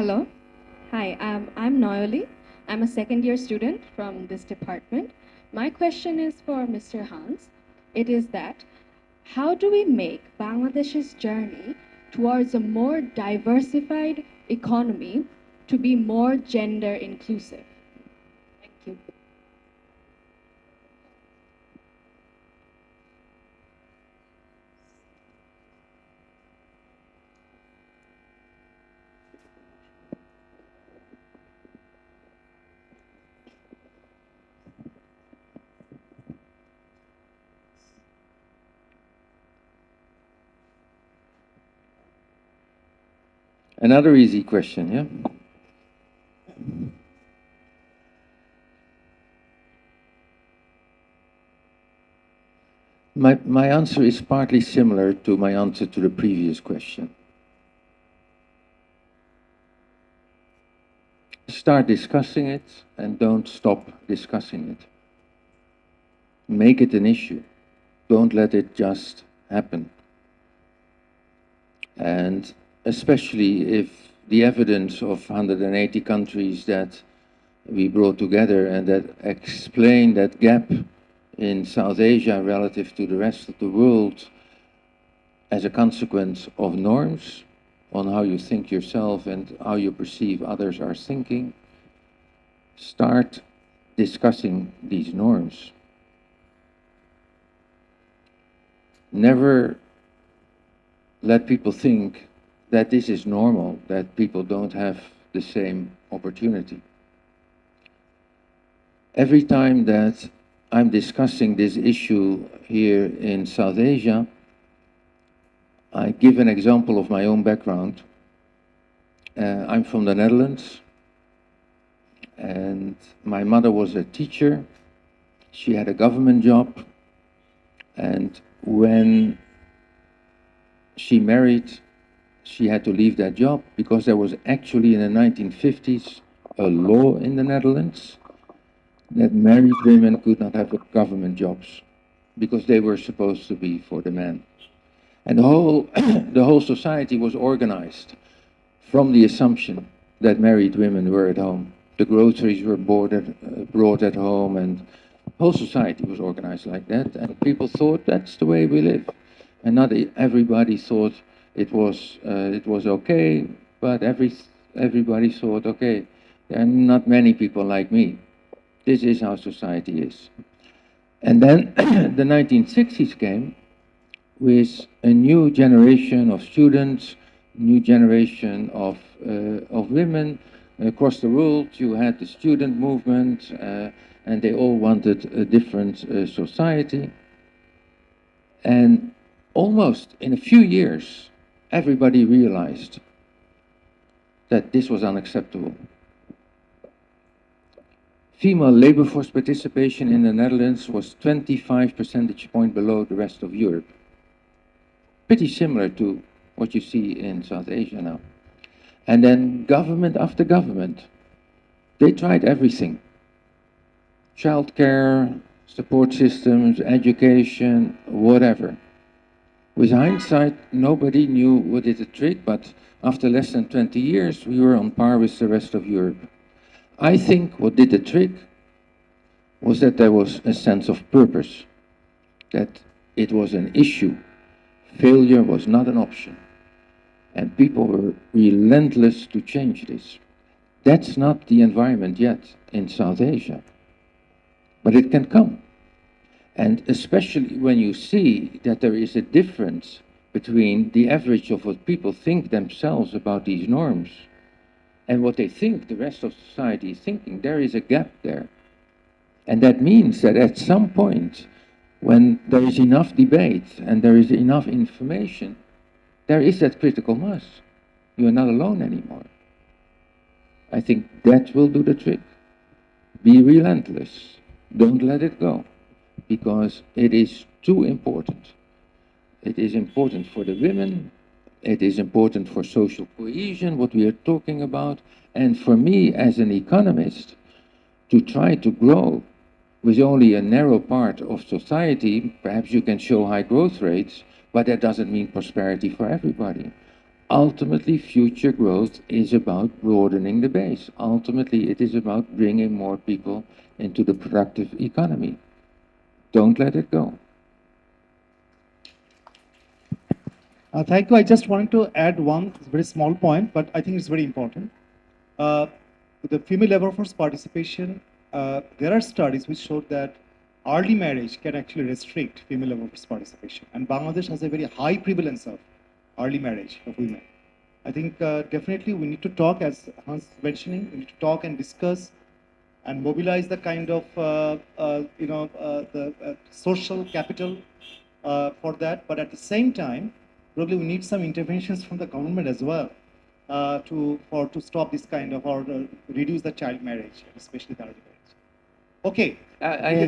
Hello. Hi, I'm Noyoli. I'm a second year student from this department. My question is for Mr. Hans. It is that how do we make Bangladesh's journey towards a more diversified economy to be more gender inclusive? Thank you. Another easy question, yeah? My answer is partly similar to my answer to the previous question. Start discussing it and don't stop discussing it. Make it an issue. Don't let it just happen. And especially if the evidence of 180 countries that we brought together and that explain that gap in South Asia relative to the rest of the world as a consequence of norms on how you think yourself and how you perceive others are thinking, start discussing these norms. Never let people think that this is normal, that people don't have the same opportunity. Every time that I'm discussing this issue here in South Asia, I give an example of my own background. I'm from the Netherlands, and my mother was a teacher. She had a government job, and when she married, she had to leave that job because there was actually in the 1950s a law in the Netherlands that married women could not have government jobs because they were supposed to be for the men. And the whole society was organized from the assumption that married women were at home. The groceries were brought at home, and whole society was organized like that. And people thought that's the way we live. And not everybody thought it was okay, but everybody thought, okay, there are not many people like me. This is how society is. And then the 1960s came with a new generation of students, new generation of women across the world. You had the student movement, and they all wanted a different society. And almost in a few years, everybody realized that this was unacceptable. Female labor force participation in the Netherlands was 25 percentage points below the rest of Europe. Pretty similar to what you see in South Asia now. And then government after government, they tried everything. Childcare, support systems, education, whatever. With hindsight, nobody knew what did the trick, but after less than 20 years, we were on par with the rest of Europe. I think what did the trick was that there was a sense of purpose, that it was an issue. Failure was not an option. And people were relentless to change this. That's not the environment yet in South Asia. But it can come. And especially when you see that there is a difference between the average of what people think themselves about these norms and what they think the rest of society is thinking, there is a gap there. And that means that at some point, when there is enough debate and there is enough information, there is that critical mass. You are not alone anymore. I think that will do the trick. Be relentless. Don't let it go, because it is too important. It is important for the women. It is important for social cohesion, what we are talking about. And for me, as an economist, to try to grow with only a narrow part of society, perhaps you can show high growth rates, but that doesn't mean prosperity for everybody. ultimately, future growth is about broadening the base. Ultimately, it is about bringing more people into the productive economy. Don't let it go. Thank you. I just wanted to add one very small point, but I think it's very important. The female labor force participation, there are studies which showed that early marriage can actually restrict female labor force participation. And Bangladesh has a very high prevalence of early marriage of women. I think definitely we need to talk, as Hans mentioning, we need to talk and discuss and mobilize the kind of the social capital for that. But at the same time, probably we need some interventions from the government as well to stop this kind of or reduce the child marriage, especially the early marriage. Okay. I